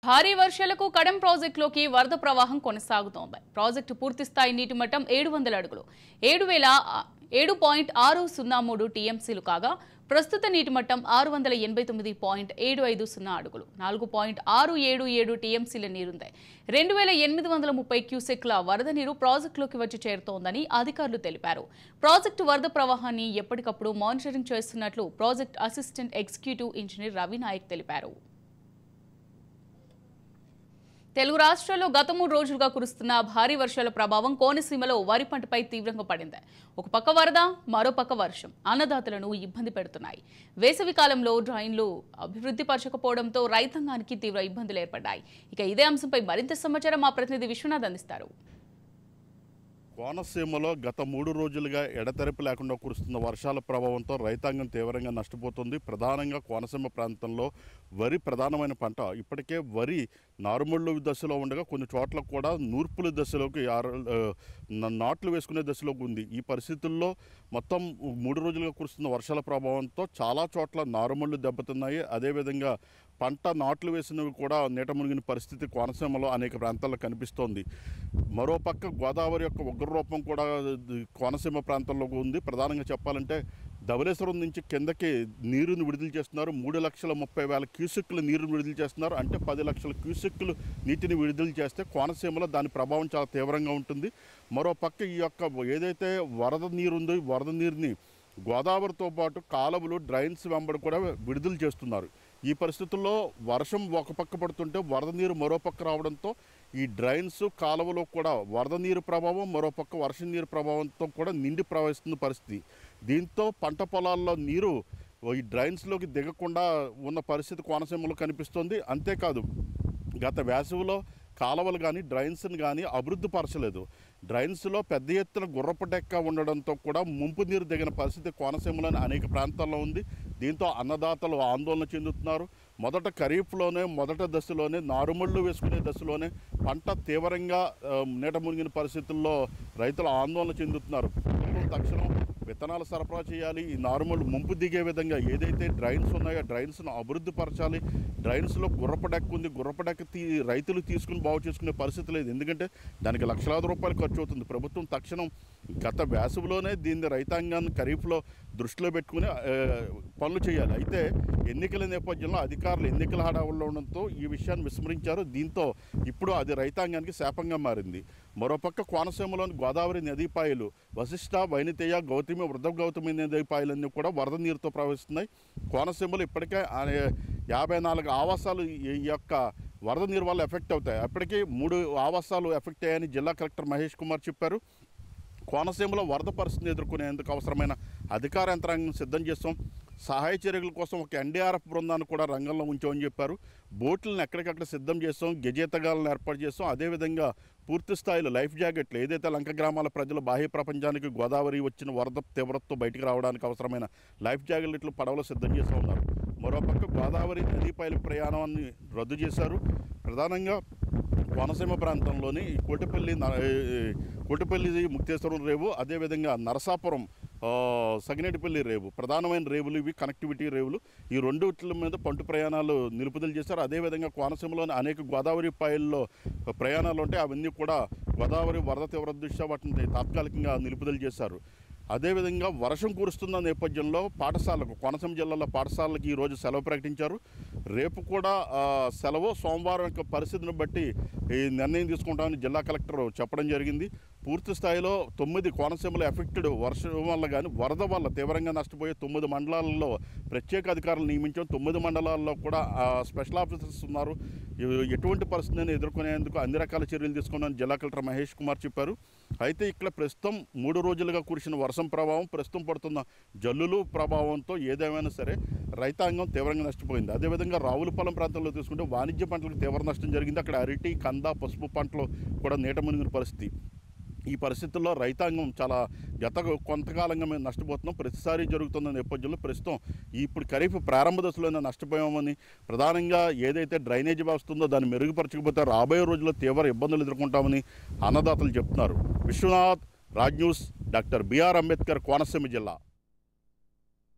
భారీ వర్షాలకు కడెం ప్రాజెక్టులోకి వరద ప్రవాహం కొనసాగుతోంది. ప్రాజెక్టు పూర్తిస్థాయి నీటి మట్టం 700 అడుగులు 7,603 టీఎంసీలు కాగా ప్రస్తుత నీటి మట్టం 689.750 అడుగులు 4.677 టీఎంసీల నీరుంది. 2,830 క్యూసెక్ల వరద నీరు ప్రాజెక్టులోకి వచ్చి చేరుతోందని అధికారులు తెలిపారు. ప్రాజెక్టు వరద ప్రవాహాన్ని ఎప్పటికప్పుడు మానిటరింగ్ చేస్తున్నట్లు project assistant executive engineer Ravi Nayak తెలిపారు. తెలుగు రాష్ట్రాల్లో గత 3 రోజులుగా కురుస్తున్న భారీ వర్షాల ప్రభావం కోనసీమలో వరి పంటపై తీవ్రంగా పడింది. ఒక పక్క వరద, మరో పక్క వర్షం అన్నదాతలను ఇబ్బంది పెడుతున్నాయి. వేసవి కాలంలో డ్రైన్లు అభివృద్ధి పరచకపోవడంతో రైతాంగానికి తీవ్ర ఇబ్బందులు ఏర్పడ్డాయి. ఇక ఇదే అంశంపై మరింత సమాచారం మా ప్రతినిధి విశ్వనాథ్ అందిస్తారు. కోనసీమలో గత 3 రోజులుగా ఎడతెరిపి లేకుండా కురుస్తున్న వర్షాల ప్రభావంతో రైతాంగం తీవ్రంగా నష్టపోతుంది. ప్రధానంగా కోనసీమ ప్రాంతంలో వరి ప్రధానమైన పంట. ఇప్పటికే వరి నారుమళ్ళు దశలో ఉండగా కొన్ని చోట్ల కూడా నూర్పుల దశలోకి నాట్లు వేసుకునే దశలోకి ఉంది. ఈ పరిస్థితుల్లో మొత్తం 3 రోజులుగా కురుస్తున్న వర్షాల ప్రభావంతో చాలా చోట్ల నారుమళ్ళు దెబ్బతిన్నాయి. అదేవిధంగా పంట నాట్లు వేసినవి కూడా నీట మునిగిన పరిస్థితి కోనసీమలో అనేక ప్రాంతాల్లో కనిపిస్తోంది. మరోపక్క గోదావరి యొక్క ఉగ్రరూపం కూడా కోనసీమ ప్రాంతంలో ఉంది. ప్రధానంగా చెప్పాలంటే ధవళేశ్వరం నుంచి కిందకి నీరుని విడుదల చేస్తున్నారు. 3,30,000 క్యూసెక్కులు నీరుని విడుదల చేస్తున్నారు. అంటే 10 లక్షల క్యూసెక్కులు నీటిని విడుదల చేస్తే కోనసీమలో దాని ప్రభావం చాలా తీవ్రంగా ఉంటుంది. మరోపక్క ఈ యొక్క ఏదైతే వరద నీరు ఉందో ఈ వరద నీరుని గోదావరితో పాటు కాలువలు డ్రైన్స్ వెంబడి కూడా విడుదల చేస్తున్నారు. ఈ పరిస్థితుల్లో వర్షం ఒక పక్క పడుతుంటే వరద నీరు మరో పక్క రావడంతో ఈ డ్రైన్స్ కాలువలో కూడా వరద నీరు ప్రభావం, మరోపక్క వర్షం నీరు ప్రభావంతో కూడా నిండి ప్రవహిస్తున్న పరిస్థితి. దీంతో పంట పొలాల్లో నీరు ఈ డ్రైన్స్లోకి దిగకుండా ఉన్న పరిస్థితి కోనసీమలో కనిపిస్తుంది. అంతేకాదు గత వేసవిలో కాలువలు కానీ డ్రైన్స్ని కానీ అభివృద్ధి పరచలేదు. డ్రైన్స్లో పెద్ద ఎత్తున గుర్రపు డెక్క ఉండడంతో కూడా ముంపు నీరు దిగిన పరిస్థితి కోనసీమలోని అనేక ప్రాంతాల్లో ఉంది. దీంతో అన్నదాతలు ఆందోళన చెందుతున్నారు. మొదట ఖరీఫ్లోనే మొదటి దశలోనే నారుమళ్ళు వేసుకునే దశలోనే పంట తీవ్రంగా నీట మునిగిన పరిస్థితుల్లో రైతులు ఆందోళన చెందుతున్నారు. తక్షణం విత్తనాలు సరఫరా చేయాలి. ఈ నారుమళ్ళు ముంపు దిగే విధంగా ఏదైతే డ్రైన్స్ ఉన్నాయో డ్రైన్స్ను అభివృద్ధి పరచాలి. డ్రైన్స్లో గుర్రపు డెక్క ఉంది. గుర్రపు డెక్క రైతులు తీసుకుని బాగు చేసుకునే పరిస్థితి లేదు. ఎందుకంటే దానికి లక్షలాది రూపాయలు ఖర్చు అవుతుంది. ప్రభుత్వం తక్షణం గత వేసవిలోనే దీన్ని రైతాంగాన్ని ఖరీఫ్లో దృష్టిలో పెట్టుకుని పనులు చేయాలి. అయితే ఎన్నికల నేపథ్యంలో అధికారులు ఎన్నికల హడావుల్లో ఉండడంతో ఈ విషయాన్ని విస్మరించారు. దీంతో ఇప్పుడు అది రైతాంగానికి శాపంగా మారింది. మరోపక్క కోనసీమలోని గోదావరి నదీపాయలు వశిష్ట, వైనతేయ, గౌతమి, వృద్ధ గౌతమి నదీపాయలన్నీ కూడా వరద నీరుతో ప్రవహిస్తున్నాయి. కోనసీమలో ఇప్పటికే 54 ఆవాసాలు ఈ యొక్క వరద నీరు వల్ల ఎఫెక్ట్ అవుతాయి. అప్పటికీ 3 ఆవాసాలు ఎఫెక్ట్ అయ్యాయని జిల్లా కలెక్టర్ మహేష్ కుమార్ చెప్పారు. కోనసీమలో వరద పరిస్థితిని ఎదుర్కొనేందుకు అవసరమైన అధికార యంత్రాంగం సిద్ధం చేస్తాం. సహాయ చర్యల కోసం ఒక ఎన్డీఆర్ఎఫ్ బృందాన్ని కూడా రంగంలో ఉంచామని చెప్పారు. బోట్లను ఎక్కడికక్కడ సిద్ధం చేస్తాం, గజేతగాలను ఏర్పాటు చేస్తాం. అదేవిధంగా పూర్తి స్థాయిలో లైఫ్ జాకెట్లు ఏదైతే లంక గ్రామాల ప్రజలు బాహ్య ప్రపంచానికి గోదావరి వచ్చిన వరద తీవ్రతతో బయటికి రావడానికి అవసరమైన లైఫ్ జాకెట్లు పడవలు సిద్ధం చేస్తూ ఉన్నారు. మరోపక్క గోదావరి నదీపైల ప్రయాణాన్ని రద్దు చేశారు. ప్రధానంగా కోనసీమ ప్రాంతంలోని కోటిపల్లి ముక్తేశ్వరం రేవు, అదేవిధంగా నరసాపురం సగినేటిపల్లి రేవు ప్రధానమైన రేవులు. ఇవి కనెక్టివిటీ రేవులు. ఈ రెండుట్ల మీద పంట ప్రయాణాలు నిలుపుదల చేశారు. అదేవిధంగా కోనసీమలోని అనేక గోదావరి పాయల్లో ప్రయాణాలు ఉంటాయి. అవన్నీ కూడా గోదావరి వరద తీవ్రత దృష్ట్యా వాటిని తాత్కాలికంగా నిలుపుదల చేశారు. అదేవిధంగా వర్షం కురుస్తున్న నేపథ్యంలో పాఠశాలకు కోనసీమ జిల్లాలో పాఠశాలలకు ఈరోజు సెలవు ప్రకటించారు. రేపు కూడా సెలవు. సోమవారం యొక్క పరిస్థితిని బట్టి ఈ నిర్ణయం తీసుకుంటామని జిల్లా కలెక్టర్ చెప్పడం జరిగింది. పూర్తి స్థాయిలో 9 కోనసీమలో ఎఫెక్టెడ్ వర్షం వల్ల కానీ వరద వల్ల తీవ్రంగా నష్టపోయే 9 మండలాల్లో ప్రత్యేక అధికారులు నియమించాం. 9 మండలాల్లో కూడా స్పెషల్ ఆఫీసర్స్ ఉన్నారు. ఎటువంటి పరిస్థితిని ఎదుర్కొనేందుకు అన్ని రకాల చర్యలు తీసుకున్నామని జిల్లా కలెక్టర్ మహేష్ కుమార్ చెప్పారు. అయితే ఇక్కడ ప్రస్తుతం 3 రోజులుగా కురిసిన వర్షం ప్రభావం, ప్రస్తుతం పడుతున్న జల్లులు ప్రభావంతో ఏదేమైనా సరే రైతాంగం తీవ్రంగా నష్టపోయింది. అదేవిధంగా రావులపాలెం ప్రాంతంలో తీసుకుంటే వాణిజ్య పంటలకు తీవ్ర నష్టం జరిగింది. అక్కడ అరటి, కంద, పసుపు పంటలు కూడా నీట మునిగిన పరిస్థితి. ఈ పరిస్థితుల్లో రైతాంగం చాలా కొంతకాలంగా మేము నష్టపోతున్నాం. ప్రతిసారి జరుగుతున్న నేపథ్యంలో ప్రస్తుతం ఇప్పుడు ఖరీఫ్ ప్రారంభ దశలోనే నష్టపోయామని, ప్రధానంగా ఏదైతే డ్రైనేజీ వ్యవస్థ ఉందో దాన్ని మెరుగుపరచకపోతే రాబోయే రోజుల్లో తీవ్ర ఇబ్బందులు ఎదుర్కొంటామని అన్నదాతలు చెప్తున్నారు. Vishwanath, Raj news, doctor B R Ambedkar, Konaseema జిల్లా.